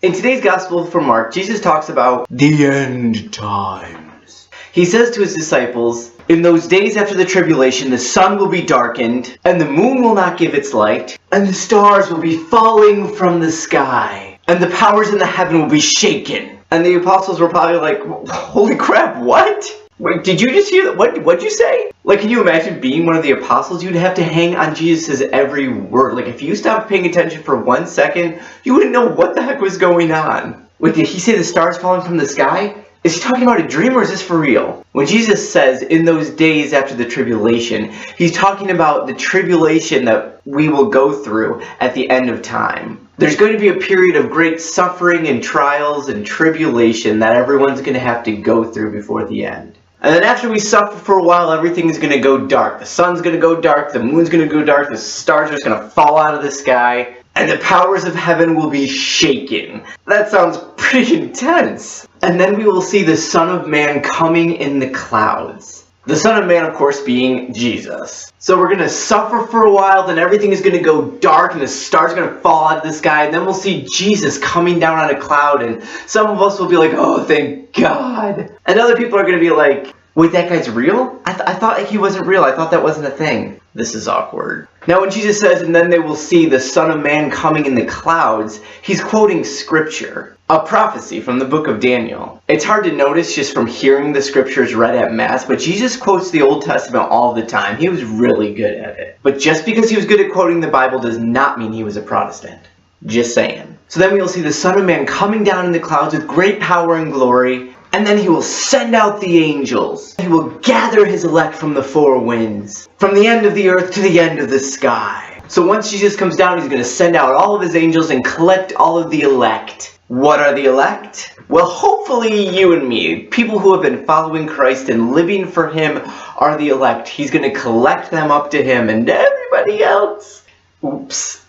In today's Gospel from Mark, Jesus talks about the end times. He says to his disciples, "In those days after the tribulation, the sun will be darkened, and the moon will not give its light, and the stars will be falling from the sky, and the powers in the heaven will be shaken." And the apostles were probably like, "Holy crap, what? Wait, did you just hear that? What'd you say?" Like, can you imagine being one of the apostles? You'd have to hang on Jesus' every word. Like, if you stopped paying attention for 1 second, you wouldn't know what the heck was going on. Wait, did he say the stars falling from the sky? Is he talking about a dream, or is this for real? When Jesus says, "in those days after the tribulation," he's talking about the tribulation that we will go through at the end of time. There's going to be a period of great suffering and trials and tribulation that everyone's going to have to go through before the end. And then after we suffer for a while, everything's going to go dark. The sun's going to go dark, the moon's going to go dark, the stars are just going to fall out of the sky, and the powers of heaven will be shaken. That sounds pretty intense. And then we will see the Son of Man coming in the clouds. The Son of Man, of course, being Jesus. So we're going to suffer for a while, then everything is going to go dark, and the stars are going to fall out of the sky, and then we'll see Jesus coming down on a cloud, and some of us will be like, "Oh, thank God." And other people are going to be like, "Wait, that guy's real? I thought he wasn't real. I thought that wasn't a thing." This is awkward. Now when Jesus says, "and then they will see the Son of Man coming in the clouds," he's quoting scripture, a prophecy from the book of Daniel. It's hard to notice just from hearing the scriptures read at Mass, but Jesus quotes the Old Testament all the time. He was really good at it. But just because he was good at quoting the Bible does not mean he was a Protestant. Just saying. So then we will see the Son of Man coming down in the clouds with great power and glory, and then he will send out the angels. He will gather his elect from the four winds, from the end of the earth to the end of the sky. So once Jesus comes down, he's going to send out all of his angels and collect all of the elect. What are the elect? Well, hopefully you and me, people who have been following Christ and living for him, are the elect. He's going to collect them up to him, and everybody else, oops.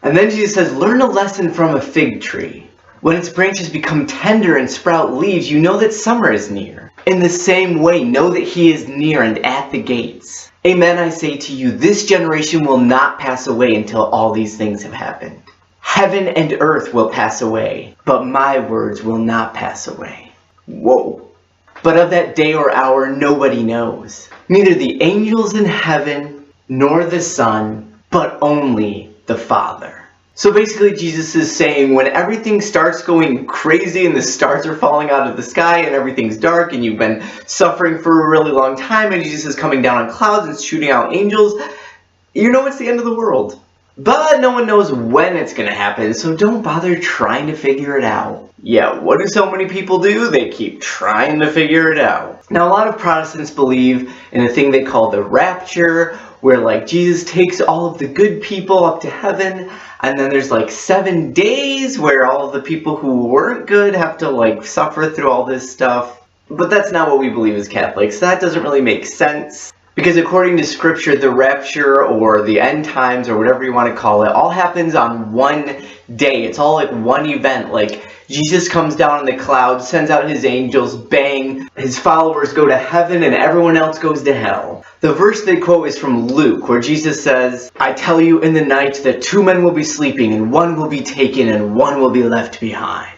And then Jesus says, "Learn a lesson from a fig tree. When its branches become tender and sprout leaves, you know that summer is near. In the same way, know that he is near and at the gates. Amen, I say to you, this generation will not pass away until all these things have happened. Heaven and earth will pass away, but my words will not pass away." Whoa. "But of that day or hour nobody knows, neither the angels in heaven nor the Son, but only the Father." So basically Jesus is saying when everything starts going crazy and the stars are falling out of the sky and everything's dark and you've been suffering for a really long time and Jesus is coming down on clouds and shooting out angels, you know it's the end of the world. But no one knows when it's going to happen, so don't bother trying to figure it out. Yeah, what do so many people do? They keep trying to figure it out. Now a lot of Protestants believe in a thing they call the rapture, where like Jesus takes all of the good people up to heaven, and then there's like 7 days where all of the people who weren't good have to like suffer through all this stuff. But that's not what we believe as Catholics. That doesn't really make sense. Because according to scripture, the rapture or the end times or whatever you want to call it, all happens on one day. It's all like one event. Like Jesus comes down in the clouds, sends out his angels, bang, his followers go to heaven and everyone else goes to hell. The verse they quote is from Luke, where Jesus says, "I tell you in the night that 2 men will be sleeping and one will be taken and one will be left behind."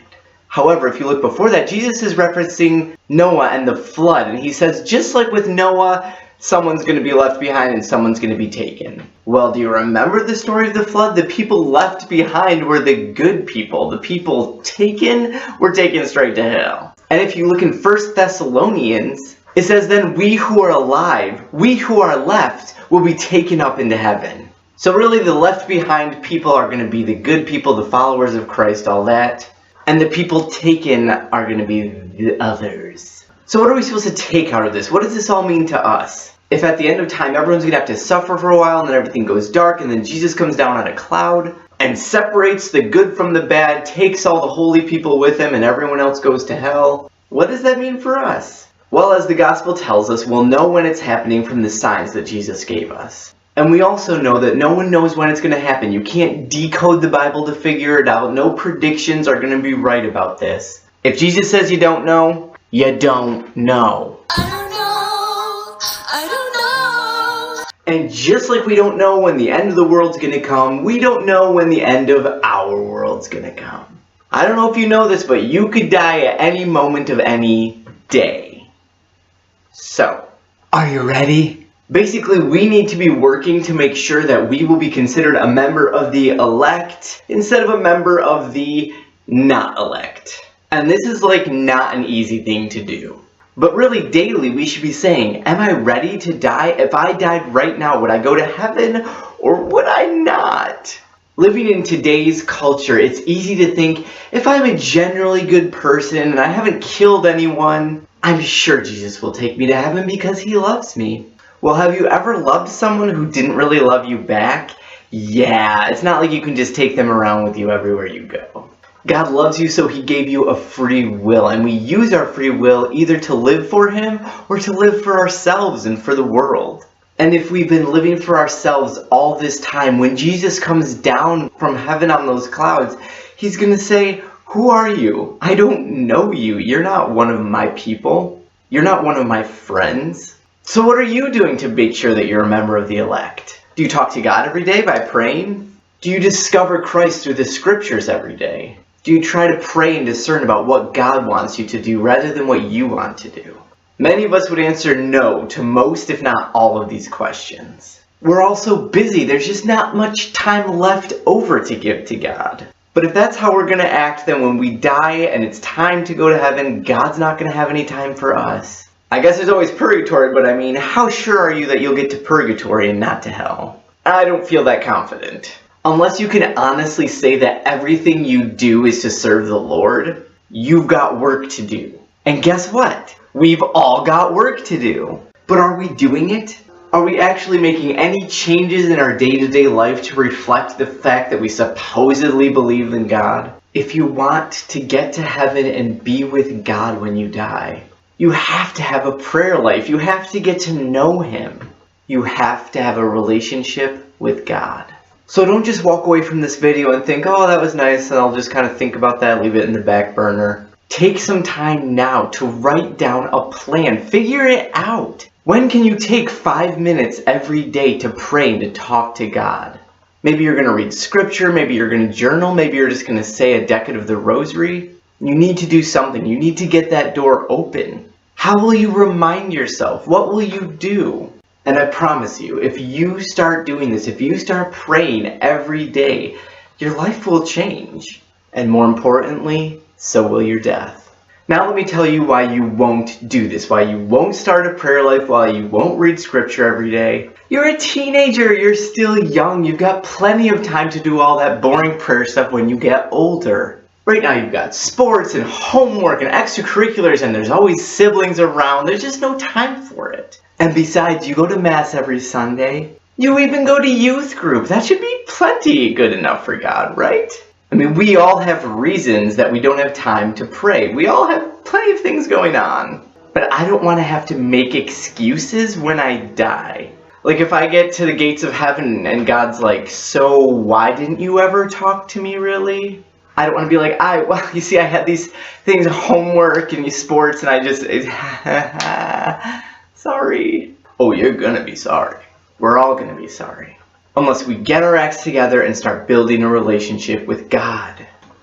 However, if you look before that, Jesus is referencing Noah and the flood, and he says, just like with Noah, someone's going to be left behind and someone's going to be taken. Well, do you remember the story of the flood? The people left behind were the good people. The people taken were taken straight to hell. And if you look in 1 Thessalonians, it says, "Then we who are alive, we who are left, will be taken up into heaven." So really the left behind people are going to be the good people, the followers of Christ, all that. And the people taken are going to be the others. So what are we supposed to take out of this? What does this all mean to us? If at the end of time everyone's going to have to suffer for a while and then everything goes dark and then Jesus comes down on a cloud and separates the good from the bad, takes all the holy people with him and everyone else goes to hell, what does that mean for us? Well, as the gospel tells us, we'll know when it's happening from the signs that Jesus gave us. And we also know that no one knows when it's going to happen. You can't decode the Bible to figure it out. No predictions are going to be right about this. If Jesus says you don't know, you don't know. And just like we don't know when the end of the world's going to come, we don't know when the end of our world's going to come. I don't know if you know this, but you could die at any moment of any day. So, are you ready? Basically, we need to be working to make sure that we will be considered a member of the elect instead of a member of the not elect. And this is like not an easy thing to do. But really daily we should be saying, am I ready to die? If I died right now, would I go to heaven or would I not? Living in today's culture, it's easy to think, if I'm a generally good person and I haven't killed anyone, I'm sure Jesus will take me to heaven because he loves me. Well, have you ever loved someone who didn't really love you back? Yeah, it's not like you can just take them around with you everywhere you go. God loves you, so he gave you a free will, and we use our free will either to live for him or to live for ourselves and for the world. And if we've been living for ourselves all this time, when Jesus comes down from heaven on those clouds, he's going to say, who are you? I don't know you. You're not one of my people. You're not one of my friends. So what are you doing to make sure that you're a member of the elect? Do you talk to God every day by praying? Do you discover Christ through the scriptures every day? Do you try to pray and discern about what God wants you to do rather than what you want to do? Many of us would answer no to most, if not all, of these questions. We're all so busy, there's just not much time left over to give to God. But if that's how we're going to act, then when we die and it's time to go to heaven, God's not going to have any time for us. I guess there's always purgatory, but I mean, how sure are you that you'll get to purgatory and not to hell? I don't feel that confident. Unless you can honestly say that everything you do is to serve the Lord, you've got work to do. And guess what? We've all got work to do. But are we doing it? Are we actually making any changes in our day-to-day life to reflect the fact that we supposedly believe in God? If you want to get to heaven and be with God when you die, you have to have a prayer life. You have to get to know him. You have to have a relationship with God. So don't just walk away from this video and think, oh, that was nice, and I'll just kind of think about that, leave it in the back burner. Take some time now to write down a plan. Figure it out. When can you take 5 minutes every day to pray and to talk to God? Maybe you're going to read scripture, maybe you're going to journal, maybe you're just going to say a decade of the rosary. You need to do something. You need to get that door open. How will you remind yourself? What will you do? And I promise you, if you start doing this, if you start praying every day, your life will change. And more importantly, so will your death. Now let me tell you why you won't do this, why you won't start a prayer life, why you won't read scripture every day. You're a teenager, you're still young, you've got plenty of time to do all that boring prayer stuff when you get older. Right now you've got sports and homework and extracurriculars, and there's always siblings around. There's just no time for it. And besides, you go to Mass every Sunday. You even go to youth group. That should be plenty good enough for God, right? I mean, we all have reasons that we don't have time to pray. We all have plenty of things going on. But I don't want to have to make excuses when I die. Like if I get to the gates of heaven and God's like, so why didn't you ever talk to me really? I don't want to be like, well, you see, I had these things, homework and sports, and I just, sorry. Oh, you're gonna be sorry. We're all gonna be sorry. Unless we get our acts together and start building a relationship with God.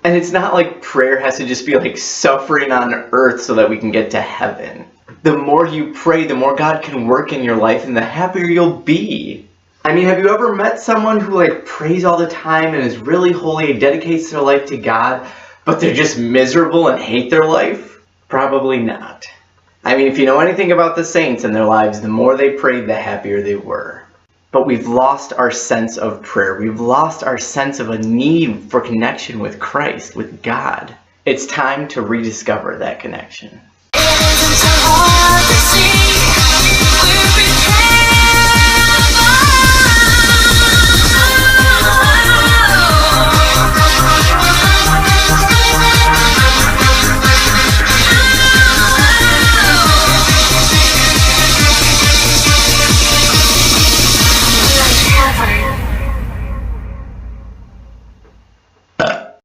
And it's not like prayer has to just be like suffering on earth so that we can get to heaven. The more you pray, the more God can work in your life and the happier you'll be. I mean, have you ever met someone who like prays all the time and is really holy and dedicates their life to God, but they're just miserable and hate their life? Probably not. I mean, if you know anything about the saints and their lives, the more they prayed, the happier they were. But we've lost our sense of prayer. We've lost our sense of a need for connection with Christ, with God. It's time to rediscover that connection. It isn't so hard to see.